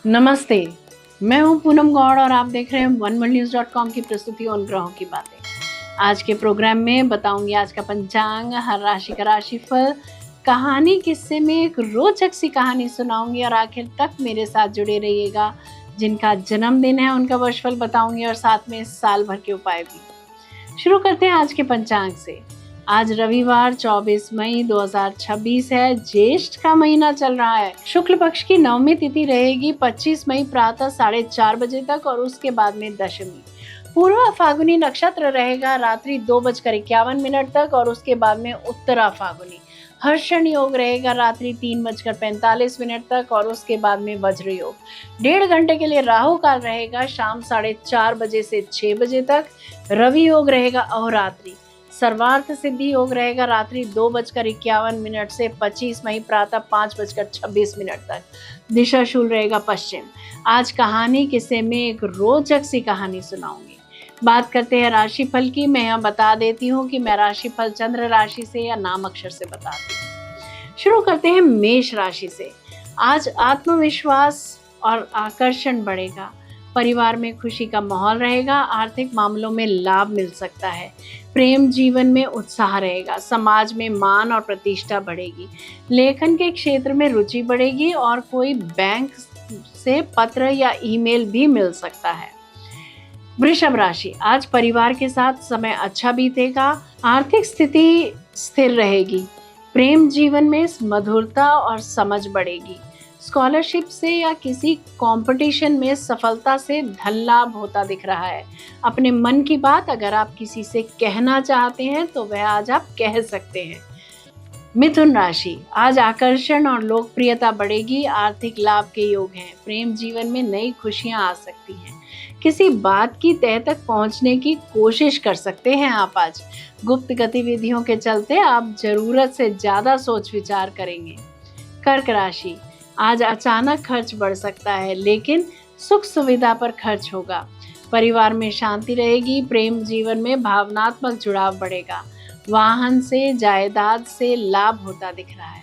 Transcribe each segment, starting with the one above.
नमस्ते। मैं हूं पूनम गौड़ और आप देख रहे हैं oneworldnews.com की प्रस्तुति उन ग्रहों की बातें। आज के प्रोग्राम में बताऊंगी आज का पंचांग, हर राशि का राशिफल, कहानी, किस्से में एक रोचक सी कहानी सुनाऊंगी और आखिर तक मेरे साथ जुड़े रहिएगा। जिनका जन्मदिन है उनका वर्षफल बताऊंगी और साथ में साल भर के उपाय भी। शुरू करते हैं आज के पंचांग से। आज रविवार 24 मई 2026 है। ज्येष्ठ का महीना चल रहा है। शुक्ल पक्ष की नवमी तिथि रहेगी 25 मई प्रातः 4:30 बजे तक और उसके बाद में दशमी। पूर्वा फागुनी नक्षत्र रहेगा रात्रि 2:51 तक और उसके बाद में उत्तरा फागुनी। हर्षण योग रहेगा रात्रि 3:45 तक और उसके बाद में वज्र योग। 1.5 घंटे के लिए राहु काल रहेगा शाम 4:30 बजे से 6 बजे तक। रवि योग रहेगा अहोरात्रि। सर्वार्थ सिद्धि योग रहेगा रात्रि 2:51 से 25 मई प्रातः 5:26 तक। दिशा शूल रहेगा पश्चिम। आज कहानी किस्से में एक रोचक सी कहानी सुनाऊंगी। बात करते हैं राशिफल की। मैं यहाँ बता देती हूँ कि मैं राशिफल चंद्र राशि से या नाम अक्षर से बताती हूँ। शुरू करते हैं मेष राशि से। आज आत्मविश्वास और आकर्षण बढ़ेगा। परिवार में खुशी का माहौल रहेगा। आर्थिक मामलों में लाभ मिल सकता है। प्रेम जीवन में उत्साह रहेगा। समाज में मान और प्रतिष्ठा बढ़ेगी। लेखन के क्षेत्र में रुचि बढ़ेगी और कोई बैंक से पत्र या ईमेल भी मिल सकता है। वृषभ राशि। आज परिवार के साथ समय अच्छा बीतेगा। आर्थिक स्थिति स्थिर रहेगी। प्रेम जीवन में मधुरता और समझ बढ़ेगी। स्कॉलरशिप से या किसी कंपटीशन में सफलता से धन लाभ होता दिख रहा है। अपने मन की बात अगर आप किसी से कहना चाहते हैं तो वह आज आप कह सकते हैं। मिथुन राशि। आज आकर्षण और लोकप्रियता बढ़ेगी। आर्थिक लाभ के योग हैं। प्रेम जीवन में नई खुशियां आ सकती हैं। किसी बात की तह तक पहुंचने की कोशिश कर सकते हैं आप आज। गुप्त गतिविधियों के चलते आप जरूरत से ज्यादा सोच विचार करेंगे। कर्क राशि। आज अचानक खर्च बढ़ सकता है लेकिन सुख सुविधा पर खर्च होगा। परिवार में शांति रहेगी। प्रेम जीवन में भावनात्मक जुड़ाव बढ़ेगा। वाहन से, जायदाद से लाभ होता दिख रहा है।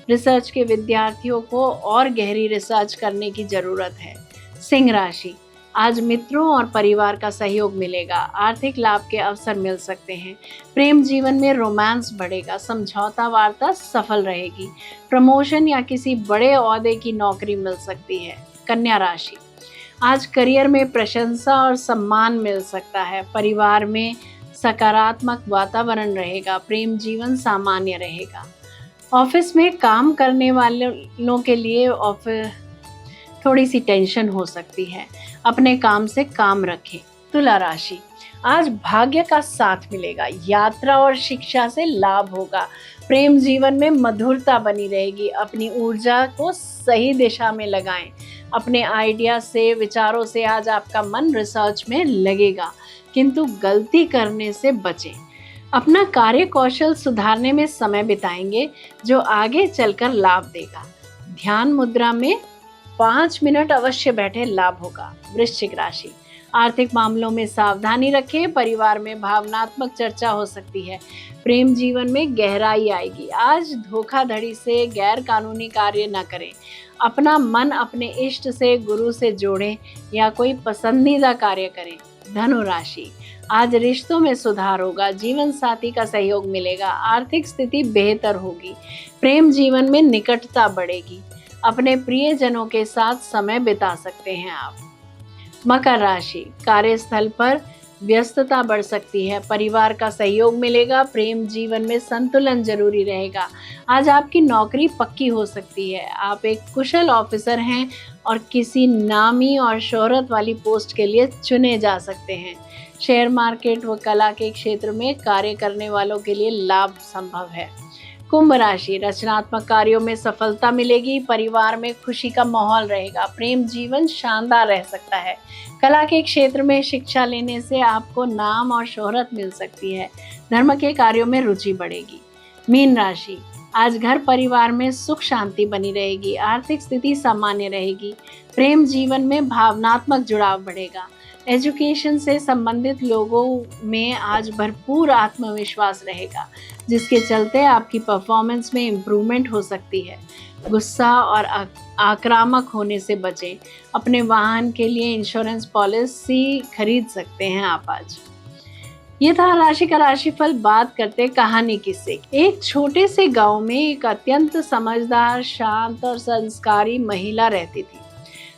रिसर्च के विद्यार्थियों को और गहरी रिसर्च करने की जरूरत है। सिंह राशि। आज मित्रों और परिवार का सहयोग मिलेगा। आर्थिक लाभ के अवसर मिल सकते हैं। प्रेम जीवन में रोमांस बढ़ेगा। समझौता वार्ता सफल रहेगी। प्रमोशन या किसी बड़े ओहदे की नौकरी मिल सकती है। कन्या राशि। आज करियर में प्रशंसा और सम्मान मिल सकता है। परिवार में सकारात्मक वातावरण रहेगा। प्रेम जीवन सामान्य रहेगा। ऑफिस में काम करने वालों के लिए थोड़ी सी टेंशन हो सकती है। अपने काम से काम रखें। तुला राशि। आज भाग्य का साथ मिलेगा। यात्रा और शिक्षा से लाभ होगा। प्रेम जीवन में मधुरता बनी रहेगी। अपनी ऊर्जा को सही दिशा में लगाएं। अपने आइडिया से, विचारों से आज आपका मन रिसर्च में लगेगा किंतु गलती करने से बचें। अपना कार्य कौशल सुधारने में समय बिताएंगे जो आगे चलकर लाभ देगा। ध्यान मुद्रा में 5 मिनट अवश्य बैठे, लाभ होगा। वृश्चिक राशि। आर्थिक मामलों में सावधानी रखें। परिवार में भावनात्मक चर्चा हो सकती है। प्रेम जीवन में गहराई आएगी। आज धोखाधड़ी से, गैर कानूनी कार्य न करें। अपना मन अपने इष्ट से, गुरु से जोड़ें या कोई पसंदीदा कार्य करें। धनु राशि। आज रिश्तों में सुधार होगा। जीवन साथी का सहयोग मिलेगा। आर्थिक स्थिति बेहतर होगी। प्रेम जीवन में निकटता बढ़ेगी। अपने प्रियजनों के साथ समय बिता सकते हैं आप। मकर राशि। कार्यस्थल पर व्यस्तता बढ़ सकती है। परिवार का सहयोग मिलेगा। प्रेम जीवन में संतुलन जरूरी रहेगा। आज आपकी नौकरी पक्की हो सकती है। आप एक कुशल ऑफिसर हैं और किसी नामी और शोहरत वाली पोस्ट के लिए चुने जा सकते हैं। शेयर मार्केट व कला के क्षेत्र में कार्य करने वालों के लिए लाभ संभव है। कुंभ राशि। रचनात्मक कार्यों में सफलता मिलेगी। परिवार में खुशी का माहौल रहेगा। प्रेम जीवन शानदार रह सकता है। कला के क्षेत्र में शिक्षा लेने से आपको नाम और शोहरत मिल सकती है। धर्म के कार्यों में रुचि बढ़ेगी। मीन राशि। आज घर परिवार में सुख शांति बनी रहेगी। आर्थिक स्थिति सामान्य रहेगी। प्रेम जीवन में भावनात्मक जुड़ाव बढ़ेगा। एजुकेशन से संबंधित लोगों में आज भरपूर आत्मविश्वास रहेगा, जिसके चलते आपकी परफॉर्मेंस में इम्प्रूवमेंट हो सकती है। गुस्सा और आक्रामक होने से बचें। अपने वाहन के लिए इंश्योरेंस पॉलिसी खरीद सकते हैं आप आज। ये था राशि का राशिफल। बात करते कहानी किस्से। एक छोटे से गांव में एक अत्यंत समझदार, शांत और संस्कारी महिला रहती थी।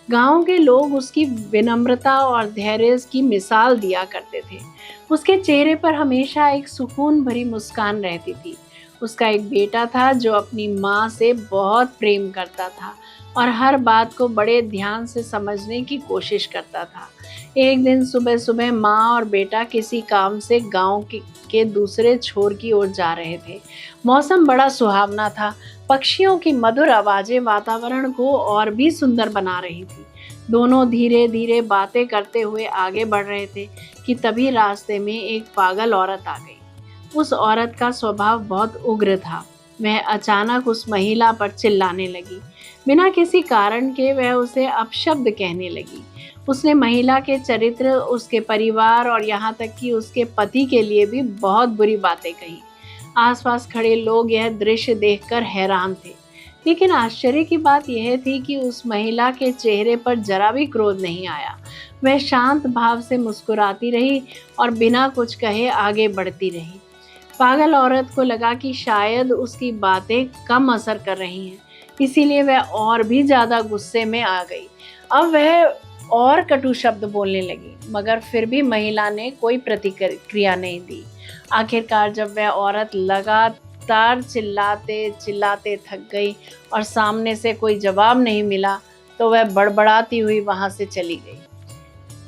गांव के लोग उसकी विनम्रता और धैर्य की मिसाल दिया करते थे। उसके चेहरे पर हमेशा एक सुकून भरी मुस्कान रहती थी। उसका एक बेटा था जो अपनी माँ से बहुत प्रेम करता था और हर बात को बड़े ध्यान से समझने की कोशिश करता था। एक दिन सुबह सुबह माँ और बेटा किसी काम से गांव के दूसरे छोर की ओर जा रहे थे। मौसम बड़ा सुहावना था। पक्षियों की मधुर आवाजें वातावरण को और भी सुंदर बना रही थी। दोनों धीरे धीरे बातें करते हुए आगे बढ़ रहे थे कि तभी रास्ते में एक पागल औरत आ गई। उस औरत का स्वभाव बहुत उग्र था। वह अचानक उस महिला पर चिल्लाने लगी। बिना किसी कारण के वह उसे अपशब्द कहने लगी। उसने महिला के चरित्र, उसके परिवार और यहाँ तक कि उसके पति के लिए भी बहुत बुरी बातें कही। आसपास खड़े लोग यह दृश्य देखकर हैरान थे, लेकिन आश्चर्य की बात यह थी कि उस महिला के चेहरे पर जरा भी क्रोध नहीं आया। वह शांत भाव से मुस्कुराती रही और बिना कुछ कहे आगे बढ़ती रही। पागल औरत को लगा कि शायद उसकी बातें कम असर कर रही हैं, इसीलिए वह और भी ज्यादा गुस्से में आ गई। अब वह और कटु शब्द बोलने लगी, मगर फिर भी महिला ने कोई प्रतिक्रिया नहीं दी। आखिरकार जब वह औरत लगातार चिल्लाते चिल्लाते थक गई और सामने से कोई जवाब नहीं मिला, तो वह बड़बड़ाती हुई वहां से चली गई।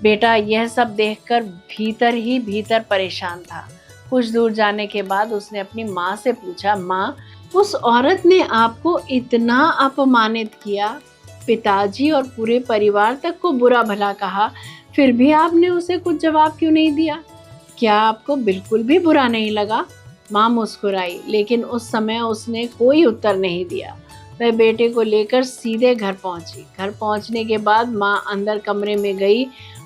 बेटा यह सब देखकर भीतर ही भीतर परेशान था। कुछ दूर जाने के बाद उसने अपनी माँ से पूछा, माँ, उस औरत ने आपको इतना अपमानित किया, पिताजी और पूरे परिवार तक को बुरा भला कहा, फिर भी आपने उसे कुछ जवाब क्यों नहीं दिया? क्या आपको बिल्कुल भी बुरा नहीं लगा? माँ मुस्कुराई, लेकिन उस समय उसने कोई उत्तर नहीं दिया। वह बेटे को लेकर सीधे घर पहुंची। घर पहुंचने के बाद माँ अंदर कमरे में गई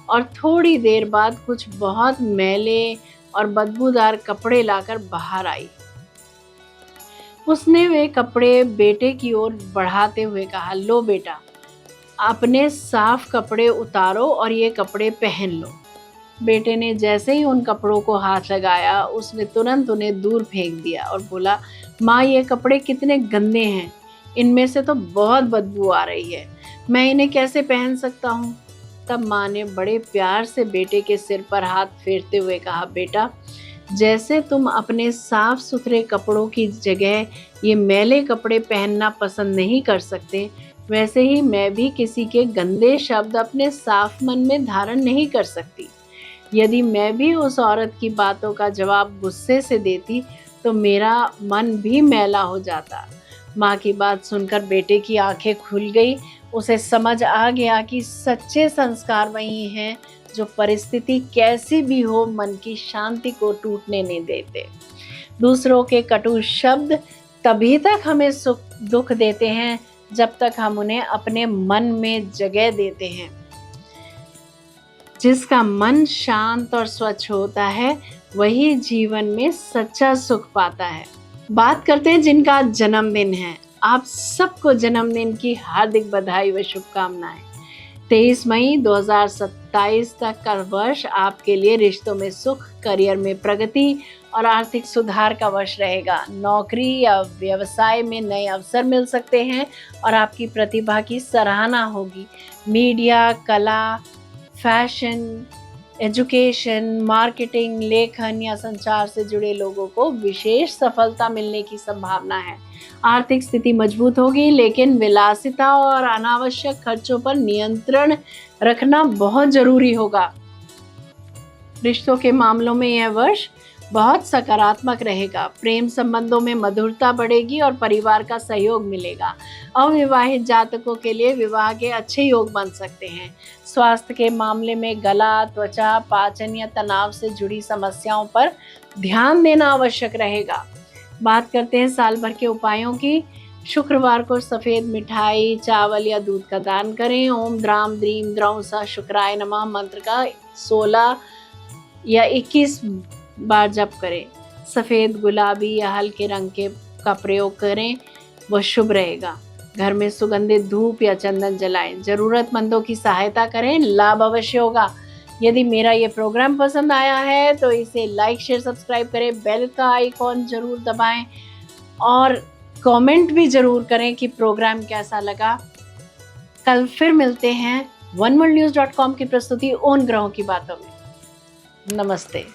और थोड़ी देर बाद कुछ बहुत मैले और बदबूदार कपड़े लाकर बाहर आई। उसने वे कपड़े बेटे की ओर बढ़ाते हुए कहा, लो बेटा, अपने साफ कपड़े उतारो और ये कपड़े पहन लो। बेटे ने जैसे ही उन कपड़ों को हाथ लगाया, उसने तुरंत उन्हें दूर फेंक दिया और बोला, माँ, ये कपड़े कितने गंदे हैं, इनमें से तो बहुत बदबू आ रही है, मैं इन्हें कैसे पहन सकता हूँ? तब माँ ने बड़े प्यार से बेटे के सिर पर हाथ फेरते हुए कहा, बेटा, जैसे तुम अपने साफ सुथरे कपड़ों की जगह ये मैले कपड़े पहनना पसंद नहीं कर सकते, वैसे ही मैं भी किसी के गंदे शब्द अपने साफ मन में धारण नहीं कर सकती। यदि मैं भी उस औरत की बातों का जवाब गुस्से से देती तो मेरा मन भी मैला हो जाता। माँ की बात सुनकर बेटे की आंखें खुल गई। उसे समझ आ गया कि सच्चे संस्कार वही हैं जो परिस्थिति कैसी भी हो मन की शांति को टूटने नहीं देते। दूसरों के कटु शब्द तभी तक हमें सुख दुख देते हैं जब तक हम उन्हें अपने मन में जगह देते हैं। जिसका मन शांत और स्वच्छ होता है वही जीवन में सच्चा सुख पाता है। बात करते हैं जिनका जन्मदिन है। आप सबको जन्मदिन की हार्दिक बधाई व शुभकामनाएं। 23 मई 2027 तक का वर्ष आपके लिए रिश्तों में सुख, करियर में प्रगति और आर्थिक सुधार का वर्ष रहेगा। नौकरी या व्यवसाय में नए अवसर मिल सकते हैं और आपकी प्रतिभा की सराहना होगी। मीडिया, कला, फैशन, एजुकेशन, मार्केटिंग, लेखन या संचार से जुड़े लोगों को विशेष सफलता मिलने की संभावना है। आर्थिक स्थिति मजबूत होगी, लेकिन विलासिता और अनावश्यक खर्चों पर नियंत्रण रखना बहुत जरूरी होगा। रिश्तों के मामलों में यह वर्ष बहुत सकारात्मक रहेगा। प्रेम संबंधों में मधुरता बढ़ेगी और परिवार का सहयोग मिलेगा। अविवाहित जातकों के लिए विवाह के अच्छे योग बन सकते हैं। स्वास्थ्य के मामले में गला, त्वचा, पाचन या तनाव से जुड़ी समस्याओं पर ध्यान देना आवश्यक रहेगा। बात करते हैं साल भर के उपायों की। शुक्रवार को सफ़ेद मिठाई, चावल या दूध का दान करें। ओम द्राम द्रीम द्रौं सा शुक्राय नमः मंत्र का 16 या 21 बार जप करें। सफ़ेद, गुलाबी या हल्के रंग का प्रयोग करें, वह शुभ रहेगा। घर में सुगंधित धूप या चंदन जलाएं। ज़रूरतमंदों की सहायता करें, लाभ अवश्य होगा। यदि मेरा ये प्रोग्राम पसंद आया है तो इसे लाइक, शेयर, सब्सक्राइब करें, बेल का आइकॉन ज़रूर दबाएं और कमेंट भी ज़रूर करें कि प्रोग्राम कैसा लगा। कल फिर मिलते हैं oneworldnews.com की प्रस्तुति उन ग्रहों की बातों में। नमस्ते।